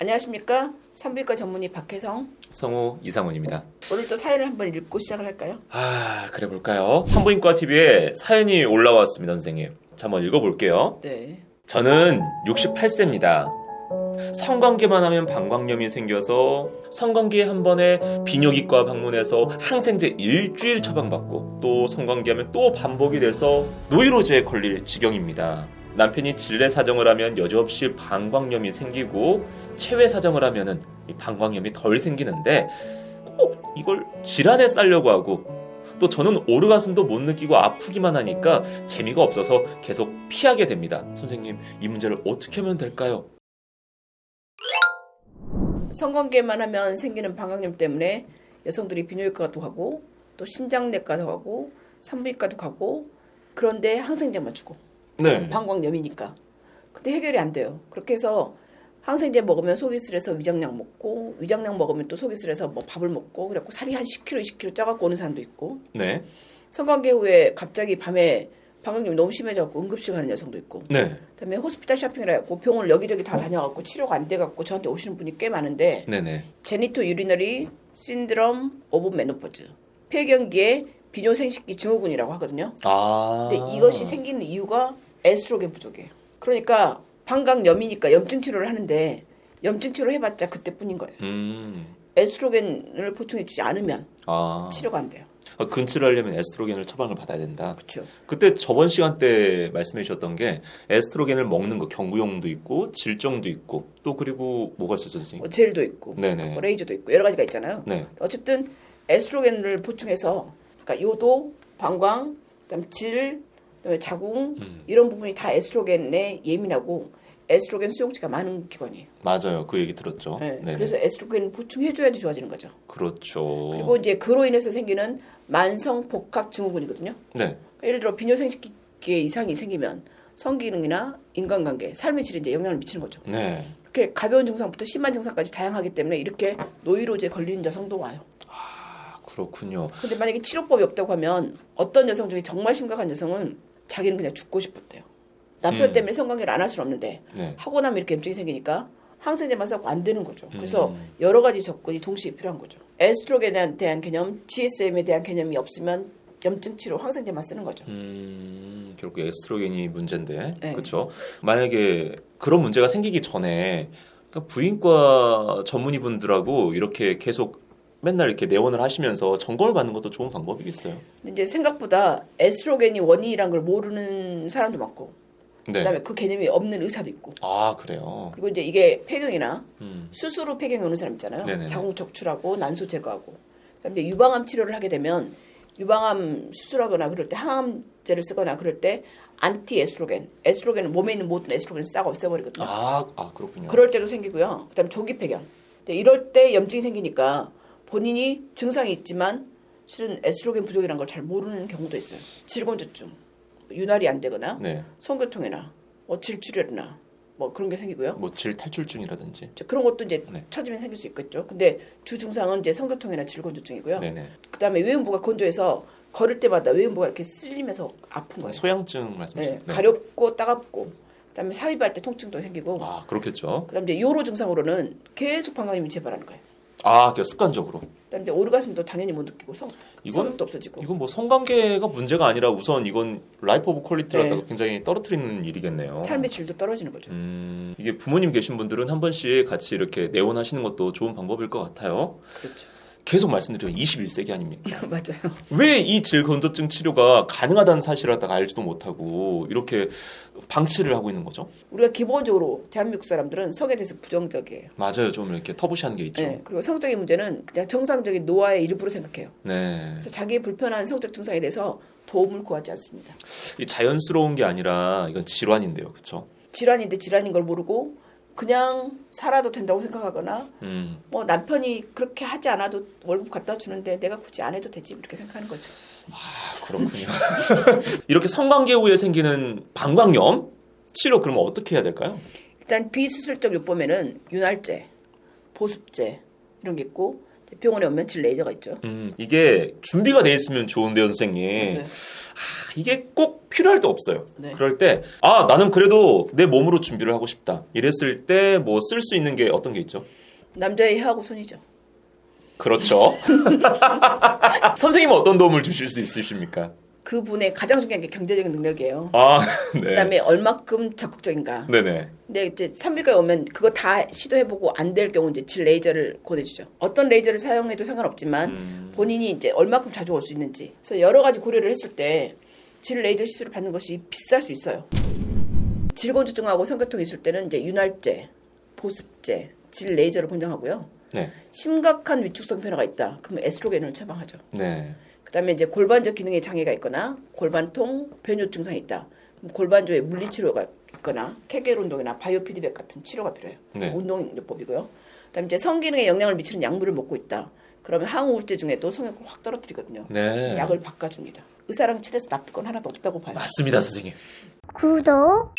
안녕하십니까? 산부인과 전문의 박혜성, 성우 이상훈입니다. 오늘 또 사연을 한번 읽고 시작을 할까요? 그래 볼까요? 산부인과 TV에 사연이 올라왔습니다, 선생님. 자, 한번 읽어볼게요. 네. 저는 68세입니다. 성관계만 하면 방광염이 생겨서 성관계 한 번에 비뇨기과 방문해서 항생제 일주일 처방받고 또 성관계하면 또 반복이 돼서 노이로제에 걸릴 지경입니다. 남편이 질내 사정을 하면 여지없이 방광염이 생기고 체외 사정을 하면은 이 방광염이 덜 생기는데 꼭 이걸 질환에 싸려고 하고 또 저는 오르가슴도 못 느끼고 아프기만 하니까 재미가 없어서 계속 피하게 됩니다. 선생님, 이 문제를 어떻게 하면 될까요? 성관계만 하면 생기는 방광염 때문에 여성들이 비뇨기과도 가고 또 신장내과도 가고 산부인과도 가고 그런데 항생제만 주고 네. 방광염이니까. 근데 해결이 안 돼요. 그렇게 해서 항생제 먹으면 속이 쓰려서 위장약 먹고 위장약 먹으면 또 속이 쓰려서 뭐 밥을 먹고 그래갖고 살이 한 10kg, 20kg 쪄갖고 오는 사람도 있고 네. 성관계 후에 갑자기 밤에 방광염이 너무 심해져갖고 응급실 가는 여성도 있고 네. 그다음에 호스피탈 쇼핑을 해갖고 병원을 여기저기 다 다녀갖고 치료가 안 돼갖고 저한테 오시는 분이 꽤 많은데 네네. 제니토 유리너리 신드롬 오브 메노포즈 폐경기의 비뇨생식기 증후군이라고 하거든요. 근데 이것이 생기는 이유가 에스트로겐 부족이에요. 그러니까 방광염이니까 염증 치료를 하는데 염증 치료 해봤자 그때뿐인 거예요. 에스트로겐을 보충해주지 않으면 치료가 안 돼요. 근치를 하려면 에스트로겐을 처방을 받아야 된다. 그렇죠. 그때 저번 시간 때 말씀해 주셨던 게 에스트로겐을 먹는 거 경구용도 있고 질정도 있고 또 그리고 뭐가 있었죠, 선생님? 젤도 있고 네네. 레이저도 있고 여러 가지가 있잖아요. 네. 어쨌든 에스트로겐을 보충해서 그러니까 요도, 방광, 그다음 질, 그다음에 자궁 이런 부분이 다 에스트로겐에 예민하고 에스트로겐 수용체가 많은 기관이에요. 맞아요. 그 얘기 들었죠. 네. 네네. 그래서 에스트로겐 보충해줘야지 좋아지는 거죠. 그렇죠. 그리고 이제 그로 인해서 생기는 만성 복합 증후군이거든요. 네. 그러니까 예를 들어 비뇨생식기에 이상이 생기면 성기능이나 인간관계, 삶의 질에 이제 영향을 미치는 거죠. 네. 이렇게 가벼운 증상부터 심한 증상까지 다양하기 때문에 이렇게 노이로제에 걸리는 여성도 와요. 그렇군요. 근데 만약에 치료법이 없다고 하면 어떤 여성 중에 정말 심각한 여성은 자기는 그냥 죽고 싶었대요. 남편 때문에 성관계를 안 할 수는 없는데 네. 하고 나면 이렇게 염증이 생기니까 항생제만 써고 안 되는 거죠. 그래서 여러 가지 접근이 동시에 필요한 거죠. 에스트로겐에 대한 개념, GSM에 대한 개념이 없으면 염증 치료 항생제만 쓰는 거죠. 결국 에스트로겐이 문제인데, 네. 그렇죠? 만약에 그런 문제가 생기기 전에 그러니까 부인과 전문의분들하고 이렇게 계속 맨날 이렇게 내원을 하시면서 점검을 받는 것도 좋은 방법이겠어요. 근데 이제 생각보다 에스트로겐이 원인이란 걸 모르는 사람도 많고, 네. 그다음에 그 개념이 없는 의사도 있고. 그래요. 그리고 이제 이게 폐경이나 음. 수술 후 폐경이 오는 사람 있잖아요. 네네네. 자궁 적출하고 난소 제거하고. 그다음에 이제 유방암 치료를 하게 되면 유방암 수술하거나 그럴 때 항암제를 쓰거나 그럴 때 안티 에스트로겐, 에스트로겐은 몸에 있는 모든 에스트로겐을 싹 없애버리거든요. 그렇군요. 그럴 때도 생기고요. 그다음에 조기 폐경. 근데 이럴 때 염증이 생기니까 본인이 증상이 있지만 실은 에스트로겐 부족이라는 걸 잘 모르는 경우도 있어요. 질곤조증, 윤활이 안 되거나 네. 성교통이나 질출혈이나 뭐 그런 게 생기고요. 뭐 질 탈출증이라든지. 그런 것도 이제 네. 처지면 생길 수 있겠죠. 근데 주 증상은 이제 성교통이나 질곤조증이고요. 네네. 그다음에 외음부가 건조해서 걸을 때마다 외음부가 이렇게 쓸리면서 아픈 거예요. 소양증 말씀하시죠? 네, 가렵고 따갑고. 그다음에 삽입할 때 통증도 생기고. 그렇겠죠. 그다음에 이제 요로 증상으로는 계속 방광염이 재발하는 거예요. 그 습관적으로. 그다음에 이제 오르가슴도 당연히 못 느끼고 성욕도 없어지고. 이건 뭐 성관계가 문제가 아니라 우선 이건 라이프 오브 퀄리티를 네. 갖다가 굉장히 떨어뜨리는 일이겠네요. 삶의 질도 떨어지는 거죠. 이게 부모님 계신 분들은 한 번씩 같이 이렇게 내원하시는 것도 좋은 방법일 것 같아요. 그렇죠. 계속 말씀드리면 21세기 아닙니까? 맞아요. 왜 이 질건조증 치료가 가능하다는 사실을 갖다가 알지도 못하고 이렇게 방치를 하고 있는 거죠? 우리가 기본적으로 대한민국 사람들은 성에 대해서 부정적이에요. 맞아요. 좀 이렇게 터부시한 게 있죠. 네, 그리고 성적인 문제는 그냥 정상적인 노화의 일부로 생각해요. 네. 그래서 자기의 불편한 성적 증상에 대해서 도움을 구하지 않습니다. 이 자연스러운 게 아니라 이건 질환인데요. 그렇죠? 질환인데 질환인 걸 모르고 그냥 살아도 된다고 생각하거나 뭐 남편이 그렇게 하지 않아도 월급 갖다 주는데 내가 굳이 안 해도 되지 이렇게 생각하는 거죠. 그렇군요. 이렇게 성관계 후에 생기는 방광염 치료 그러면 어떻게 해야 될까요? 일단 비수술적 요법에는 윤활제, 보습제 이런 게 있고 병원에 오면 질 레이저가 있죠. 이게 준비가 돼 있으면 좋은데요, 선생님. 맞아요. 이게 꼭 필요할 때 없어요. 네. 그럴 때 나는 그래도 내 몸으로 준비를 하고 싶다. 이랬을 때 뭐 쓸 수 있는 게 어떤 게 있죠? 남자의 혀하고 손이죠. 그렇죠. 선생님은 어떤 도움을 주실 수 있으십니까? 그분의 가장 중요한 게 경제적인 능력이에요. 네. 그다음에 얼마큼 적극적인가. 네네. 근데 이제 산부인과에 오면 그거 다 시도해보고 안 될 경우 이제 질 레이저를 권해주죠. 어떤 레이저를 사용해도 상관없지만 본인이 이제 얼마큼 자주 올 수 있는지. 그래서 여러 가지 고려를 했을 때 질 레이저 시술을 받는 것이 비쌀 수 있어요. 질건조증하고 성교통이 있을 때는 이제 윤활제, 보습제, 질 레이저를 권장하고요. 네. 심각한 위축성 변화가 있다. 그럼 에스트로겐을 처방하죠. 네. 그다음에 이제 골반적 기능에 장애가 있거나 골반통, 변효 증상이 있다. 그럼 골반조에 물리치료가 있거나 케겔 운동이나 바이오 피드백 같은 치료가 필요해요. 네. 운동요법이고요. 그다음에 이제 성기능에 영향을 미치는 약물을 먹고 있다. 그러면 항우울제 중에도 성욕을 확 떨어뜨리거든요. 네. 약을 바꿔줍니다. 의사랑 친해서 나쁠 건 하나도 없다고 봐요. 맞습니다, 선생님. 구독